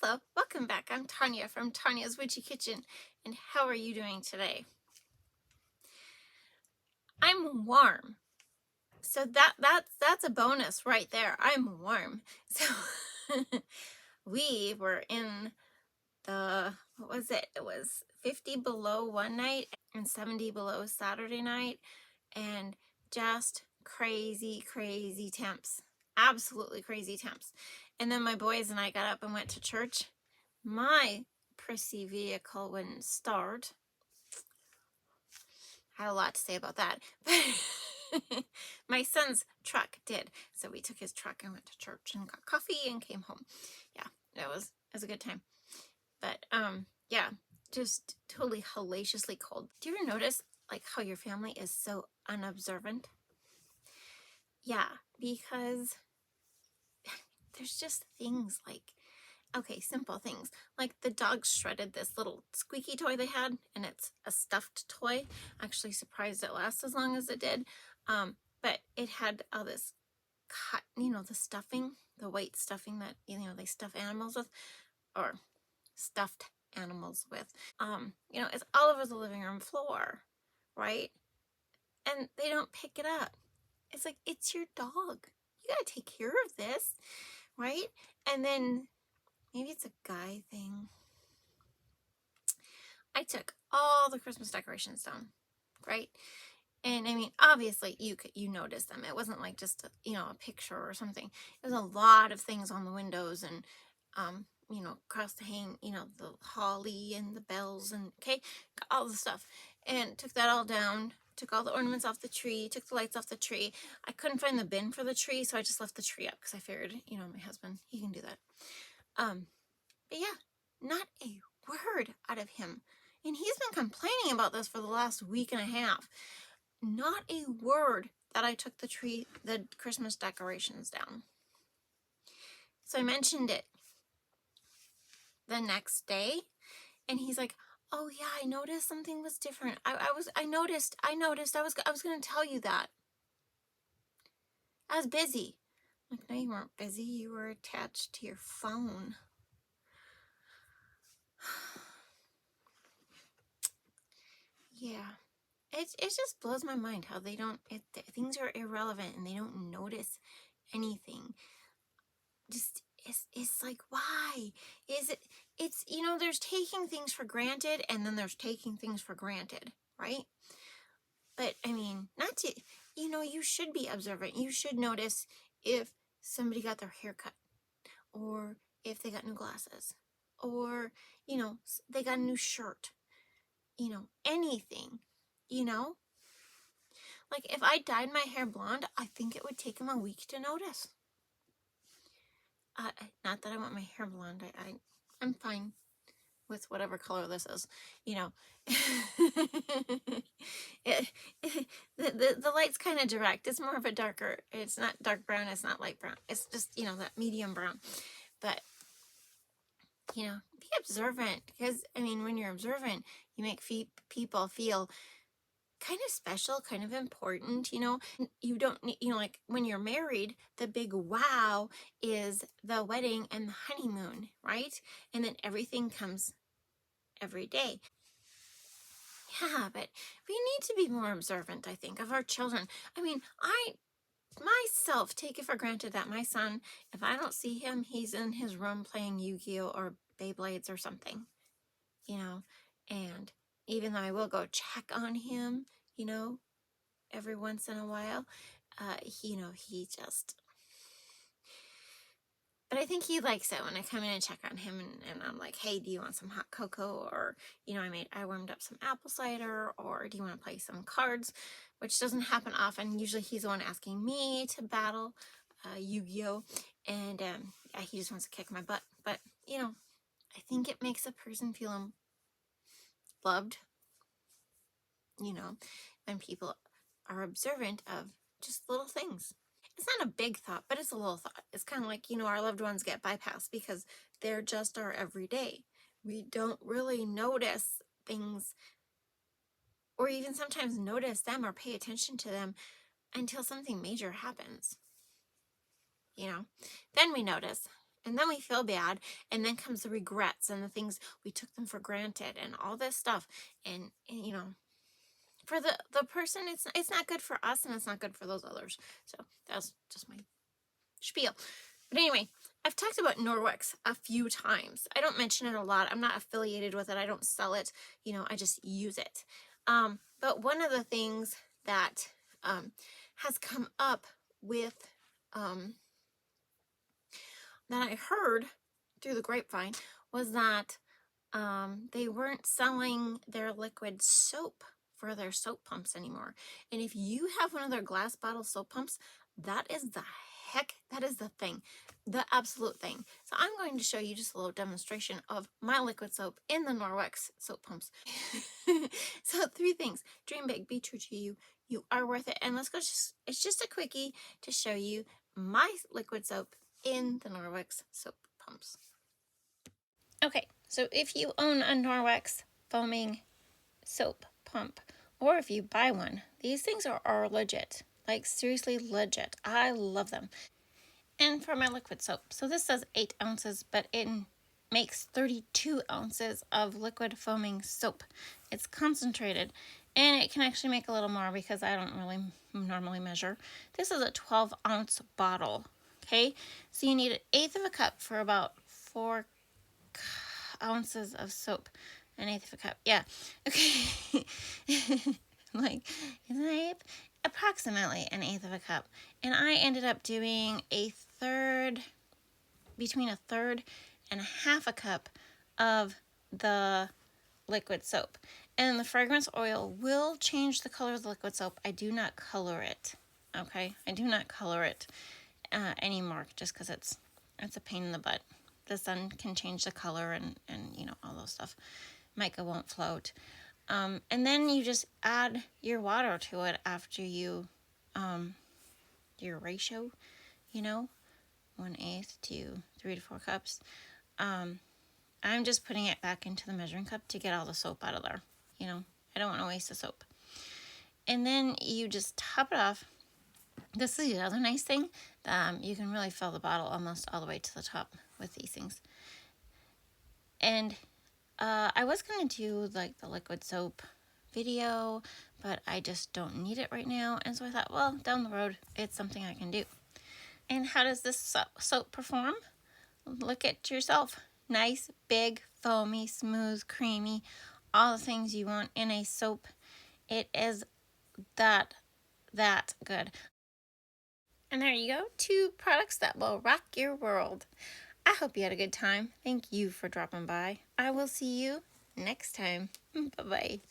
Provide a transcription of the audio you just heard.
Hello, welcome back. I'm Tonya from Tonya's Witchy Kitchen, and how are you doing today? I'm warm, so that's a bonus right there. I'm warm. So we were in what was it? It was 50 below one night and 70 below Saturday night, and just crazy, crazy temps. Absolutely crazy temps. And then my boys and I got up and went to church. My prissy vehicle wouldn't start. I had a lot to say about that. But my son's truck did. So we took his truck and went to church and got coffee and came home. Yeah, it was a good time. But yeah, just totally hellaciously cold. Do you ever notice like how your family is so unobservant? Yeah, because there's just things like, okay, simple things. Like the dog shredded this little squeaky toy they had, and it's a stuffed toy. Actually surprised it lasts as long as it did. But it had all this cut, the stuffing, the white stuffing that, they stuff animals with, or stuffed animals with. It's all over the living room floor, right? And they don't pick it up. It's like, it's your dog. You gotta take care of this, right? And then maybe it's a guy thing. I took all the Christmas decorations down, right? And I mean, obviously you noticed them. It wasn't like just a picture or something. There's a lot of things on the windows and across the hang, the holly and the bells and all the stuff. And took that all down. Took all the ornaments off the tree. Took the lights off the tree. I couldn't find the bin for the tree, so I just left the tree up because I figured, my husband, he can do that. But yeah, not a word out of him. And he's been complaining about this for the last week and a half. Not a word that I took the Christmas decorations down. So I mentioned it the next day, and he's like, "Oh yeah, I noticed something was different. I noticed. I was going to tell you that. I was busy." I'm like, no, you weren't busy. You were attached to your phone. Yeah. It just blows my mind how they don't, things are irrelevant and they don't notice anything. Just, it's like, why? It's, there's taking things for granted and then there's taking things for granted, right? But, I mean, not to, you should be observant. You should notice if somebody got their hair cut or if they got new glasses or, they got a new shirt, anything, Like, if I dyed my hair blonde, I think it would take him a week to notice. Not that I want my hair blonde. I'm fine with whatever color this is. The light's kind of direct. It's more of a darker, it's not dark brown, it's not light brown. It's just, that medium brown. But, be observant. Because, I mean, when you're observant, you make people feel kind of special, kind of important, You don't need, like when you're married, the big wow is the wedding and the honeymoon, right? And then everything comes every day. Yeah, but we need to be more observant, I think, of our children. I mean, I myself take it for granted that my son, if I don't see him, he's in his room playing Yu-Gi-Oh or Beyblades or something, and even though I will go check on him, every once in a while, he just, but I think he likes it when I come in and check on him and I'm like, hey, do you want some hot cocoa? Or, I warmed up some apple cider, or do you want to play some cards? Which doesn't happen often. Usually he's the one asking me to battle Yu-Gi-Oh! And yeah, he just wants to kick my butt. But, I think it makes a person feel loved, when people are observant of just little things. It's not a big thought, but it's a little thought. It's kind of like, our loved ones get bypassed because they're just our everyday. We don't really notice things, or even sometimes notice them or pay attention to them until something major happens. Then we notice. And then we feel bad, and then comes the regrets and the things we took them for granted and all this stuff. And you know, for the person, it's not good for us, and it's not good for those others. So that's just my spiel. But anyway, I've talked about Norwex a few times. I don't mention it a lot. I'm not affiliated with it. I don't sell it. You know, I just use it. But one of the things that has come up with that I heard through the grapevine was that they weren't selling their liquid soap for their soap pumps anymore. And if you have one of their glass bottle soap pumps, that is the thing, the absolute thing. So I'm going to show you just a little demonstration of my liquid soap in the Norwex soap pumps. So 3 things: dream big, be true to you, you are worth it. And let's go, it's just a quickie to show you my liquid soap in the Norwex soap pumps. Okay, so if you own a Norwex foaming soap pump, or if you buy one, these things are legit. Like, seriously legit. I love them. And for my liquid soap, so this says 8 ounces, but it makes 32 ounces of liquid foaming soap. It's concentrated, and it can actually make a little more because I don't really normally measure. This is a 12-ounce bottle, okay? So you need 1/8 of a cup for about 4 ounces of soap. 1/8 of a cup. Yeah. Okay. Like, isn't it approximately 1/8 of a cup? And I ended up doing between a third and a half a cup of the liquid soap. And the fragrance oil will change the color of the liquid soap. I do not color it. Okay. I do not color it anymore, just because it's a pain in the butt. The sun can change the color and you know, all those stuff. Mica won't float. And then you just add your water to it after you, your ratio, you know, 1/8 to 3 to 4 cups. I'm just putting it back into the measuring cup to get all the soap out of there. You know, I don't want to waste the soap. And then you just top it off. This is the other nice thing. You can really fill the bottle almost all the way to the top with these things. And I was going to do like the liquid soap video, but I just don't need it right now. And so I thought, well, down the road, it's something I can do. And how does this soap perform? Look at yourself. Nice, big, foamy, smooth, creamy, all the things you want in a soap. It is that good. And there you go, 2 products that will rock your world. I hope you had a good time. Thank you for dropping by. I will see you next time. Bye-bye.